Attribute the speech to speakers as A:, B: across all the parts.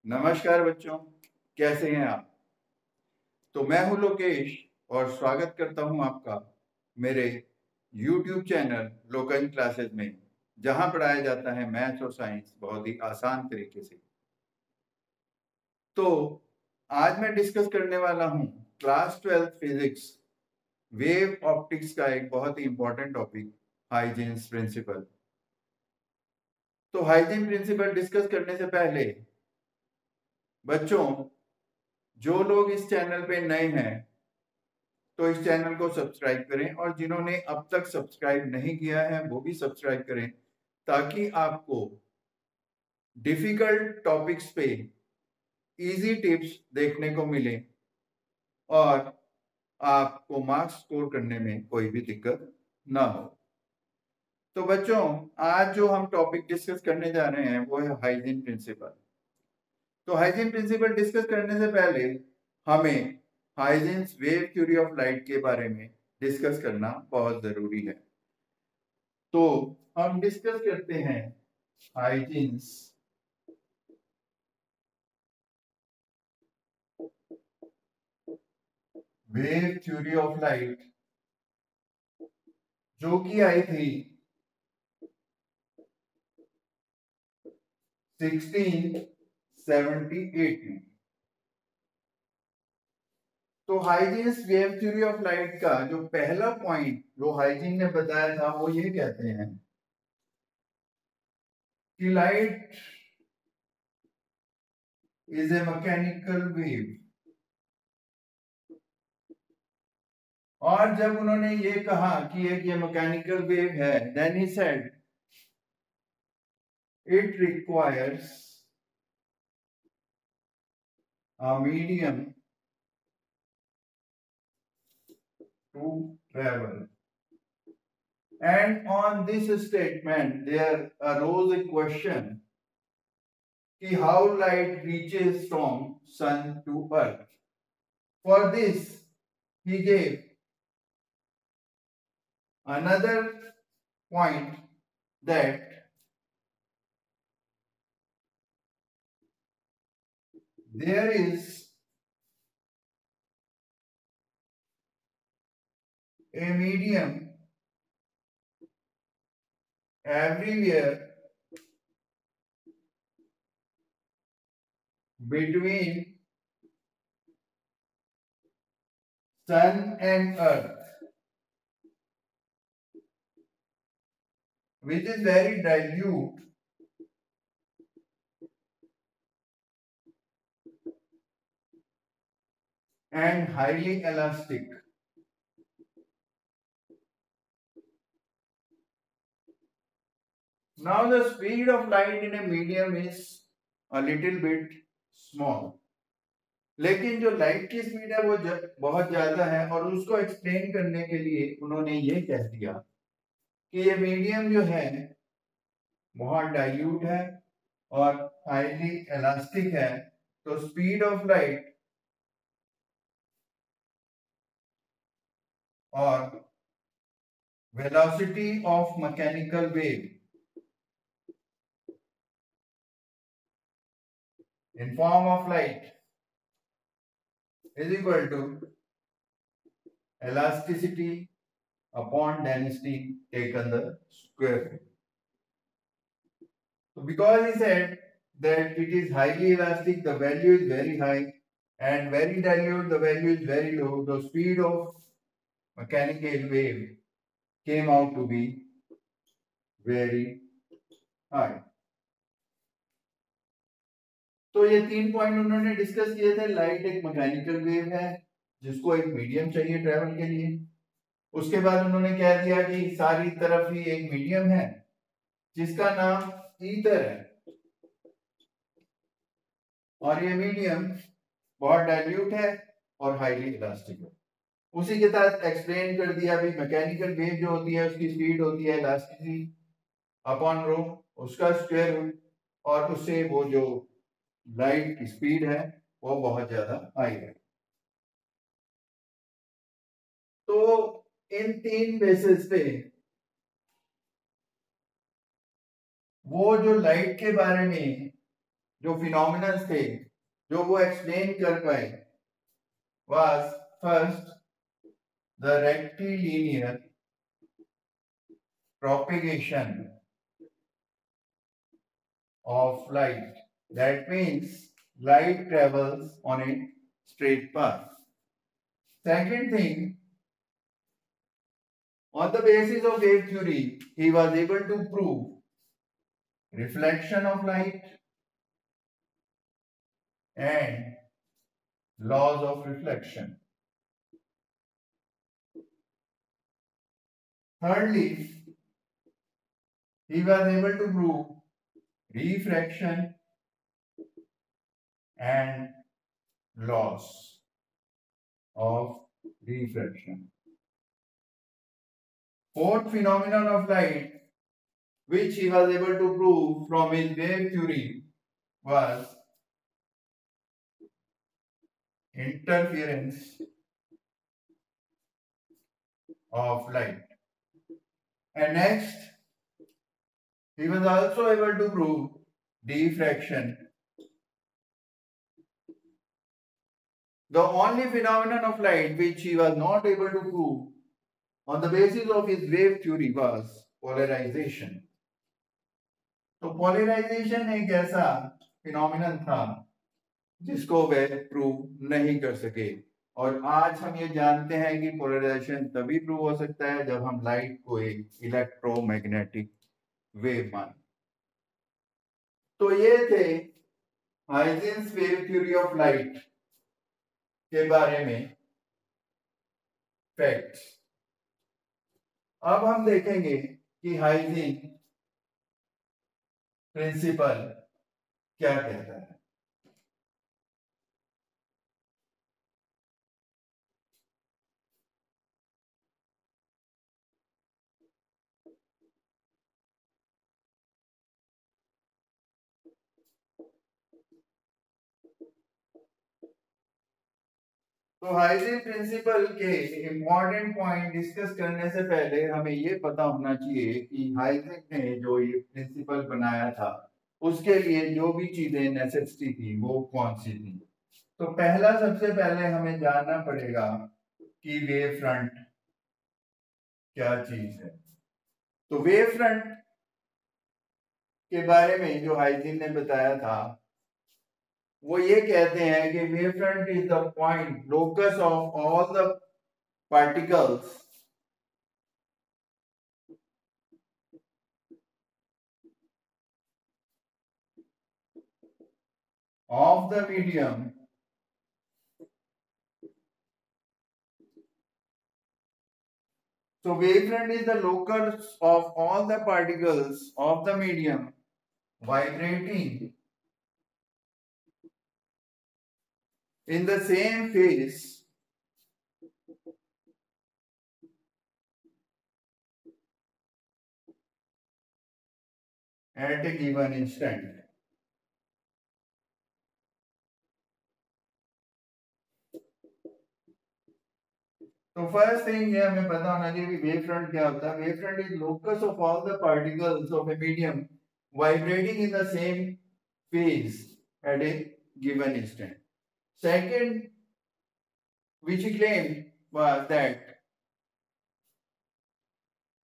A: नमस्कार बच्चों, कैसे हैं आप। तो मैं हूं लोकेश और स्वागत करता हूं आपका मेरे YouTube चैनल लोकल क्लासेस में, जहां पढ़ाया जाता है मैथ्स और साइंस बहुत ही आसान तरीके से। तो आज मैं डिस्कस करने वाला हूं क्लास 12 फिजिक्स वेव ऑप्टिक्स का एक बहुत ही इंपॉर्टेंट टॉपिक, हाइजीन्स प्रिंसिपल। तो हाइजीन प्रिंसिपल डिस्कस करने से पहले बच्चों, जो लोग इस चैनल पे नए हैं तो इस चैनल को सब्सक्राइब करें, और जिन्होंने अब तक सब्सक्राइब नहीं किया है वो भी सब्सक्राइब करें, ताकि आपको डिफिकल्ट टॉपिक्स पे इजी टिप्स देखने को मिले और आपको मार्क्स स्कोर करने में कोई भी दिक्कत ना हो। तो बच्चों, आज जो हम टॉपिक डिस्कस करने जा रहे हैं वो है हाइजीन प्रिंसिपल। तो हाइजीन प्रिंसिपल डिस्कस करने से पहले हमें hygienes wave theory of light के बारे में डिस्कस करना बहुत जरूरी है। तो हम डिस्कस करते हैं hygienes wave theory of light, जो कि आई थी 1678 में। तो hygienes wave theory of light का जो पहला पॉइंट जो हाइजीन ने बताया था वो ये कहते हैं कि light is a mechanical wave. और जब उन्होंने ये कहा कि एक ये मैकेनिकल वेव है, then he said it requires a medium to travel. And on this statement, there arose a question कि how light reaches from sun to earth. For this, he gave another point that there is a medium everywhere between sun and earth, which is very dilute and highly elastic. Now the speed of light in a medium is a little bit small. लेकिन जो light की speed है वो बहुत ज्यादा है, और उसको एक्सप्लेन करने के लिए उन्होंने ये कह दिया कि ये मीडियम जो है बहुत डाइल्यूट है और हाईली इलास्टिक है। तो स्पीड ऑफ लाइट और velocity of mechanical wave in form of light is equal to elasticity upon density taken the square root. So because he said that it is highly elastic, the value is very high, and very dilute, the value is very low, the speed of mechanical wave came out to be very high. तो ये 3 point उन्होंने discuss किए थे। Light एक mechanical wave है जिसको एक medium चाहिए ट्रेवल के लिए। उसके बाद उन्होंने कह दिया कि सारी तरफ ही एक मीडियम है जिसका नाम ईथर है, और ये मीडियम बहुत डाइल्यूट है और हाईली इलास्टिक है। उसी के साथ एक्सप्लेन कर दिया भी मैकेनिकल वेव जो होती है उसकी स्पीड होती है इलास्टिसिटी अपॉन रो, उसका स्क्वायर रूट, और उससे वो जो लाइट की स्पीड है वो बहुत ज्यादा हाई है। तो इन 3 बेसिस पे वो जो लाइट के बारे में जो फिनोमिनल्स थे जो वो एक्सप्लेन कर पाए was first the rectilinear propagation of light. That means light travels on a straight path. Second thing, on the basis of wave theory, he was able to prove reflection of light and laws of reflection. Thirdly, he was able to prove refraction and laws of refraction. Fourth phenomenon of light, which he was able to prove from his wave theory, was interference of light. And next, he was also able to prove diffraction. The only phenomenon of light which he was not able to prove on the basis of his wave theory was polarization. तो polarization एक ऐसा phenomenon था जिसको वे prove नहीं कर सके, और आज हम ये जानते हैं कि पोलराइजेशन तभी प्रूव हो सकता है जब हम लाइट को एक इलेक्ट्रोमैग्नेटिक वेव माने। तो ये थे Huygens wave theory of light के बारे में फैक्ट्स। अब हम देखेंगे कि हाइजेंस प्रिंसिपल क्या कहता है। तो हाइजेंस प्रिंसिपल के इम्पोर्टेंट पॉइंट डिस्कस करने से पहले हमें ये पता होना चाहिए कि हाइजेंस ने जो ये प्रिंसिपल बनाया था उसके लिए जो भी चीजें नेसेसिटी थी वो कौन सी थी। तो पहला सबसे पहले हमें जानना पड़ेगा कि वेव फ्रंट क्या चीज है। तो वेव फ्रंट के बारे में जो हाइजेंस ने बताया था वो ये कहते हैं कि wave front is the point locus of all the particles of the medium so wavefront is the locus of all the particles of the medium vibrating in the same phase at a given instant। तो first thing ये हमें पता होना चाहिए कि wave front क्या होता है। Wave front is locus of all the particles of a medium vibrating in the same phase at a given instant. Second which he claimed was that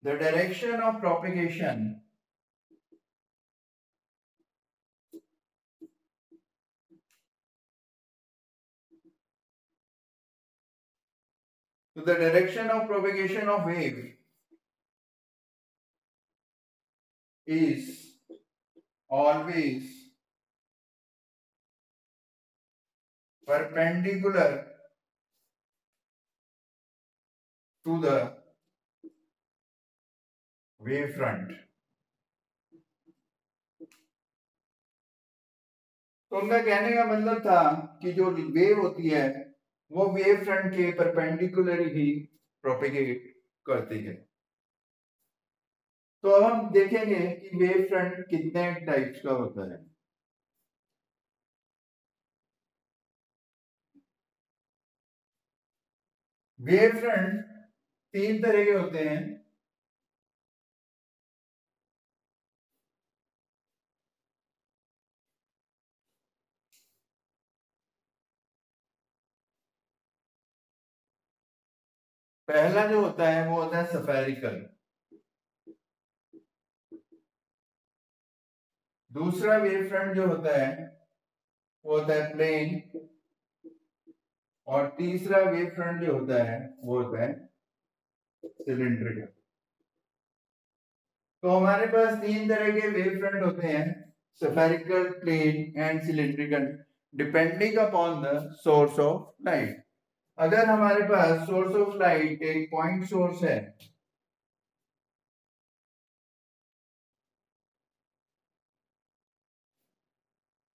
A: the direction of propagation to the direction of propagation of wave is always perpendicular to the wave front। तो उनका कहने का मतलब था कि जो wave होती है वो वेव फ्रंट के परपेंडिकुलर ही प्रोपेगेट करती है। तो अब हम देखेंगे कि वेव फ्रंट कितने टाइप्स का होता है। वेव फ्रंट तीन तरह के होते हैं। पहला जो होता है वो होता है स्फेरिकल, दूसरा वेव फ्रंट जो होता है वो होता है प्लेन, और तीसरा वेव फ्रंट जो होता है वो होता है सिलिंड्रिकल। तो हमारे पास तीन तरह के वेव फ्रंट होते हैं, spherical, plane and cylindrical, depending upon the source of light. अगर हमारे पास सोर्स ऑफ लाइट एक पॉइंट सोर्स है,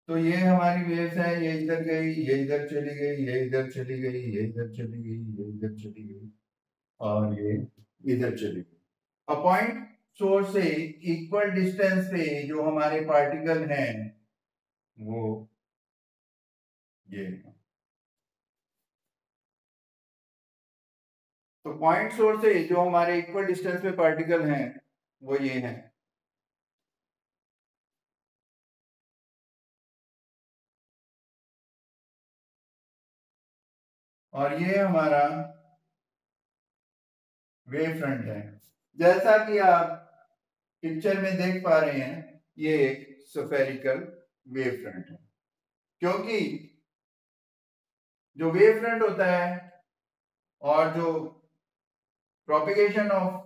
A: तो ये हमारी वेव्स है, ये इधर गई, ये इधर चली गई, ये इधर चली गई, ये इधर चली गई, ये इधर चली गई, और ये इधर चली गई। अ पॉइंट सोर्स से इक्वल डिस्टेंस पे जो हमारे पार्टिकल हैं वो ये है। तो पॉइंट सोर्स से जो हमारे इक्वल डिस्टेंस पे पार्टिकल हैं वो ये हैं। और ये हमारा वेव फ्रंट है। जैसा कि आप पिक्चर में देख पा रहे हैं, ये एक स्फेरिकल वेव फ्रंट है, क्योंकि जो वेव फ्रंट होता है और जो प्रोपिगेशन ऑफ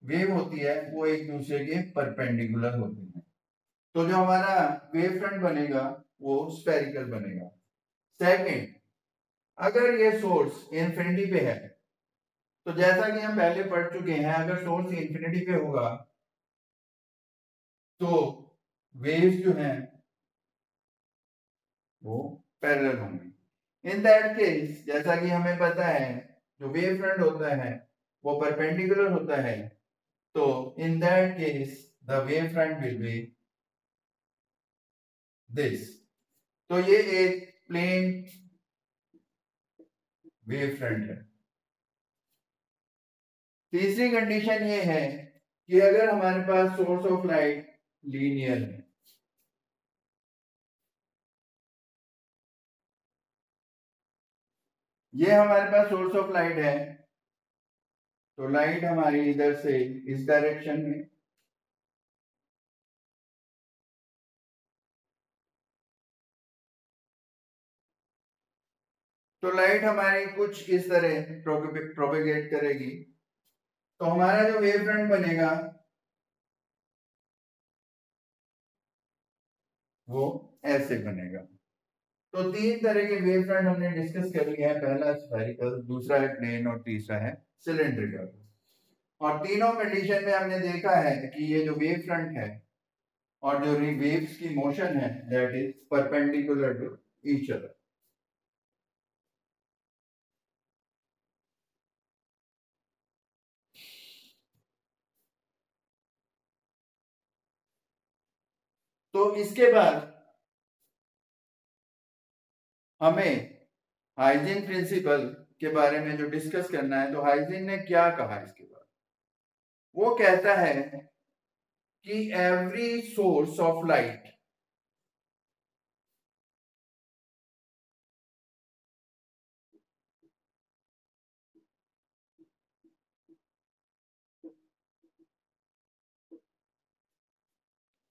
A: वेव होती है वो एक दूसरे के परपेंडिकुलर होते हैं। तो जो हमारा वेव फ्रंट बनेगा वो स्फेरिकल बनेगा। सेकंड, अगर ये सोर्स इंफिनिटी पे है, तो जैसा कि हम पहले पढ़ चुके हैं, अगर सोर्स इंफिनिटी पे होगा तो वेव्स जो हैं वो पैरेलल होंगी। इन दैट केस, जैसा कि हमें पता है जो वेव फ्रंट होता है वो परपेंडिकुलर होता है, तो in that case the wave front will be this. तो ये एक प्लेन वेव फ्रंट है। तीसरी कंडीशन ये है कि अगर हमारे पास सोर्स ऑफ लाइट लीनियर है, ये हमारे पास सोर्स ऑफ लाइट है, तो लाइट हमारी इधर से इस डायरेक्शन में, तो लाइट हमारी कुछ इस तरह प्रोपेगेट करेगी। तो हमारा जो वेव फ्रंट बनेगा वो ऐसे बनेगा। तो तीन तरह के वेव फ्रंट हमने डिस्कस कर लिया है, पहला स्फेरिकल, दूसरा है प्लेन और तीसरा है सिलिंड्रिकल। और तीनों कंडीशन में हमने देखा है कि ये जो वेव फ्रंट है और जो वेव्स की मोशन है that is perpendicular to each other. तो इसके बाद हमें हाइजीन प्रिंसिपल के बारे में जो डिस्कस करना है, तो हाइजीन ने क्या कहा इसके बाद? वो कहता है कि एवरी सोर्स ऑफ लाइट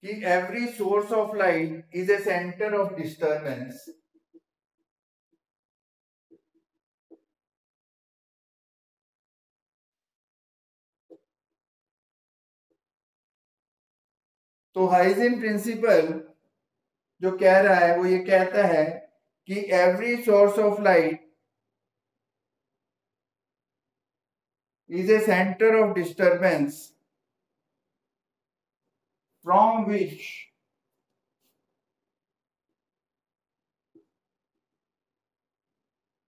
A: कि every source of light is a center of disturbance तो हाइजेन प्रिंसिपल जो कह रहा है वो ये कहता है कि every source of light is a center of disturbance from which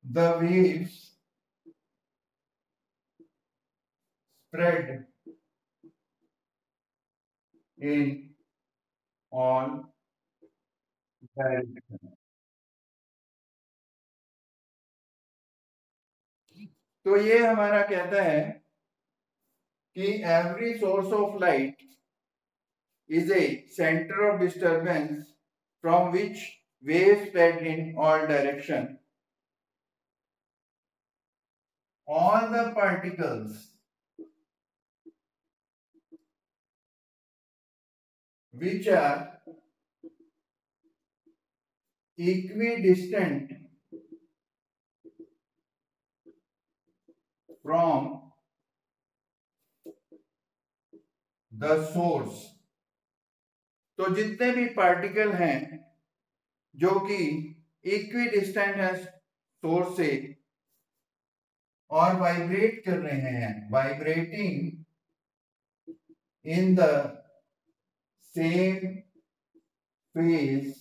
A: the waves spread in all directions। तो ये हमारा कहता है कि every source of light is a center of disturbance from which waves spread in all direction, all the particles which are equidistant from the source। तो जितने भी particle हैं जो कि इक्विडिस्टेंट है सोर्स से और वाइब्रेट कर रहे हैं, vibrating in the same phase,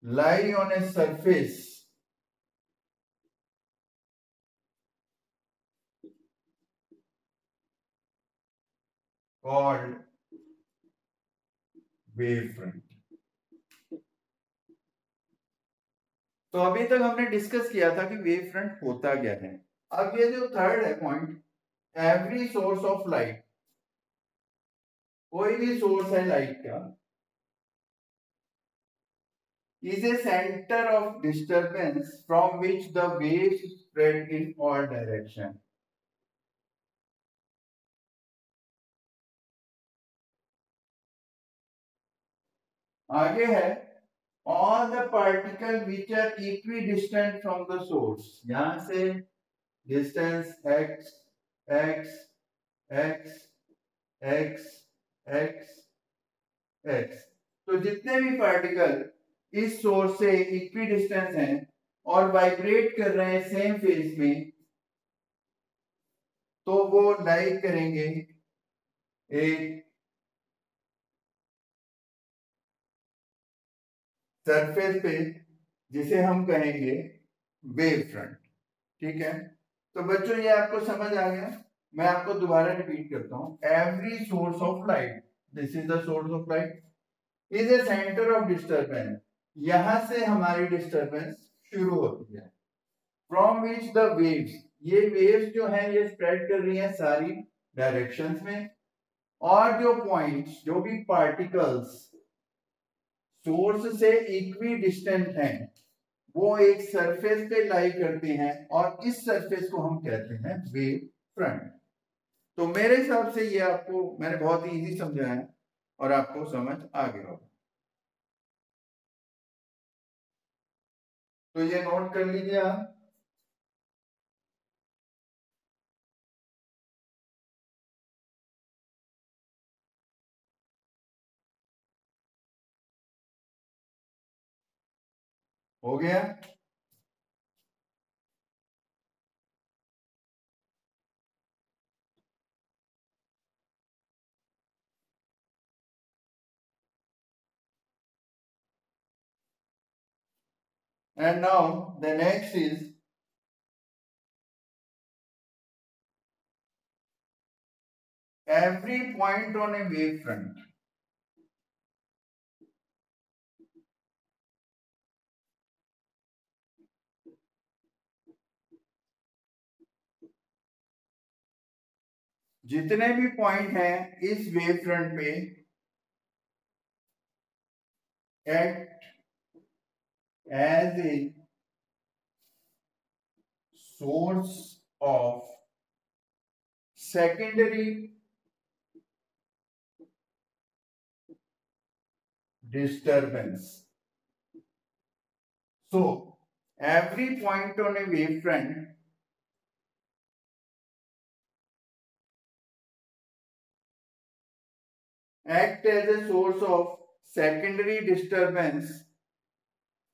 A: lie on a surface called wave front। तो अभी तक हमने डिस्कस किया था कि वेव फ्रंट होता क्या है। अब ये जो थर्ड है point, every source of light, कोई भी सोर्स है लाइट का, is a center of disturbance from which the waves spread in all direction। आगे है all the particle which are equidistant from the source, यहां से distance x x x x x x, तो जितने भी particle इस source से equidistance हैं और वाइब्रेट कर रहे हैं सेम फेज में, तो वो लाई करेंगे एक सरफेस पे जिसे हम कहेंगे वेव फ्रंट। ठीक है, तो बच्चों ये आपको समझ आ गया। मैं आपको दोबारा रिपीट करता हूं, every source of light, this is the source of light, is A centre of disturbance, यहां से हमारी डिस्टर्बेंस शुरू होती है, फ्रॉम विच द वेव्स, ये वेव्स जो हैं ये स्प्रेड कर रही हैं सारी डायरेक्शंस में, और जो पॉइंट्स, जो भी पार्टिकल्स सोर्स से इक्वी डिस्टेंट हैं वो एक सरफेस पे लाई करते हैं और इस सरफेस को हम कहते हैं वेव फ्रंट। तो मेरे हिसाब से ये आपको मैंने बहुत ही इजी समझाया है और आपको समझ आ गया होगा। तो ये नोट कर लीजिए आप। हो गया। And now the next is every point on a wave front, जितने भी पॉइंट हैं इस वेव फ्रंट पे act as a source of secondary disturbance। So every point on a wave front act as a source of secondary disturbance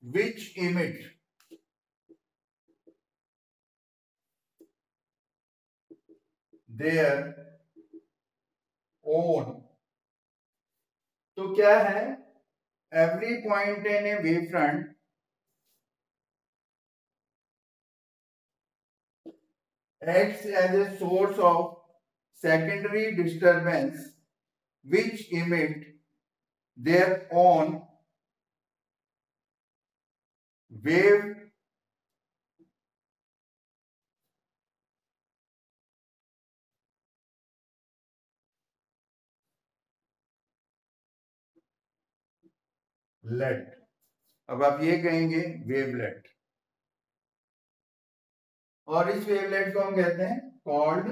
A: which emit their own। तो क्या है, every point in a wave front acts as a source of secondary disturbance which emit their own wave let। अब आप ये कहेंगे wavelet, और इस wavelet को हम कहते हैं कॉल्ड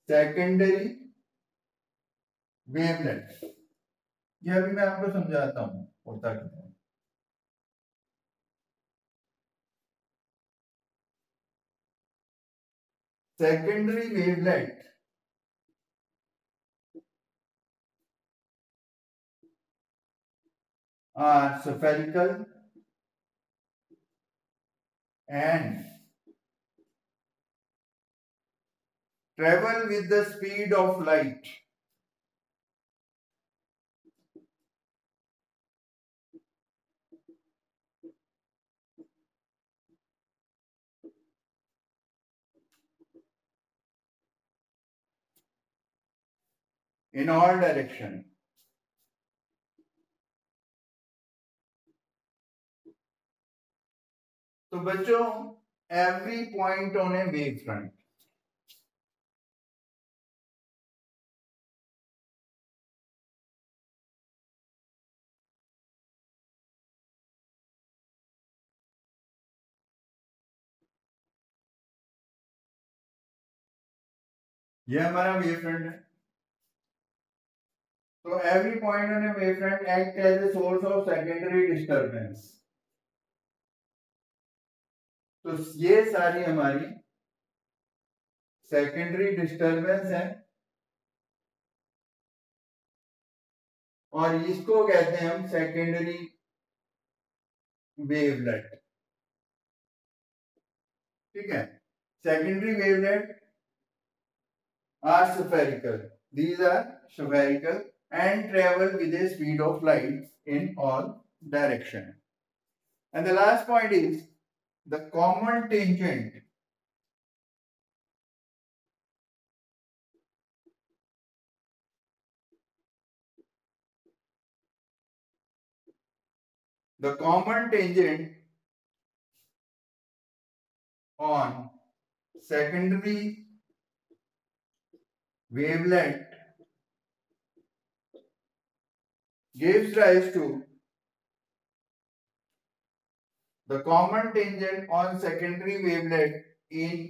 A: सेकेंडरी वेवलेट। ये अभी मैं आपको समझाता हूं होता क्या है। Secondary wavelet are spherical and travel with the speed of light in all direction. तो बच्चों, every point on a wave front, ये हमारा वेव फ्रंट है। तो every point on a wave front act as a source of secondary disturbance। तो ये सारी हमारी सेकेंडरी डिस्टरबेंस है, और इसको कहते हैं हम सेकेंडरी वेवलेट। ठीक है, secondary wavelet are spherical. These are spherical and travel with a speed of light in all direction. And the last point is the common tangent on secondary wavelet gives rise to the common tangent on secondary wavelet in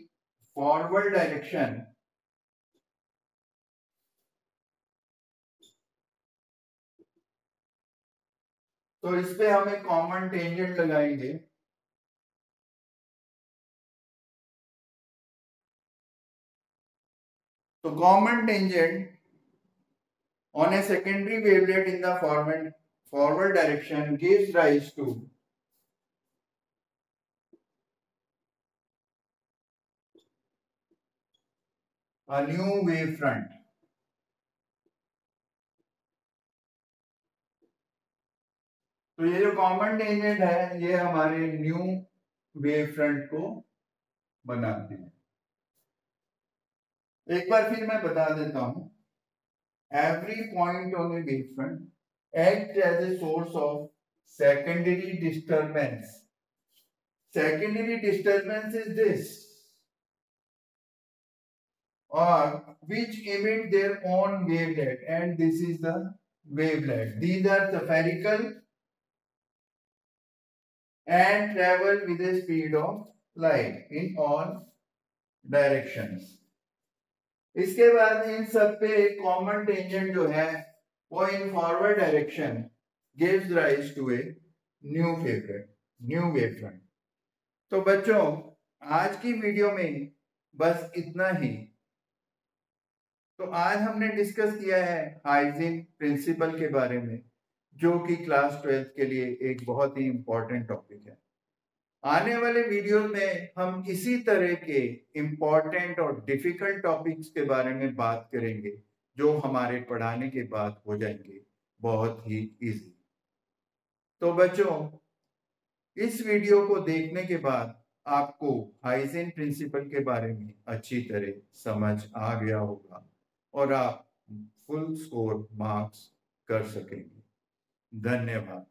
A: forward direction तो इस पे हम एक common tangent लगाएंगे। तो common tangent on a secondary wavelet in the forward direction gives rise to a new wave front। तो ये जो कॉमन टेंजेंट है ये हमारे न्यू वेव फ्रंट को बनाते हैं। एक बार फिर मैं बता देता हूं, every point on a wave front act as a source of secondary disturbance। Secondary disturbance is this, or which emit their own wavelet, and this is the wavelet. These are spherical and travel with a speed of light in all directions। इसके बाद इन सब पे common tangent जो है वो in forward direction gives rise to a new wave front. तो बच्चों, आज की वीडियो में बस इतना ही। तो आज हमने डिस्कस किया है हाइजीन प्रिंसिपल के बारे में, जो कि क्लास 12th के लिए एक बहुत ही इंपॉर्टेंट टॉपिक है। आने वाले वीडियो में हम इसी तरह के इंपॉर्टेंट और डिफिकल्ट टॉपिक्स के बारे में बात करेंगे, जो हमारे पढ़ाने के बाद हो जाएंगे बहुत ही इजी। तो बच्चों, इस वीडियो को देखने के बाद आपको हाइजीन प्रिंसिपल के बारे में अच्छी तरह समझ आ गया होगा और आप फुल स्कोर मार्क्स कर सकेंगे। धन्यवाद।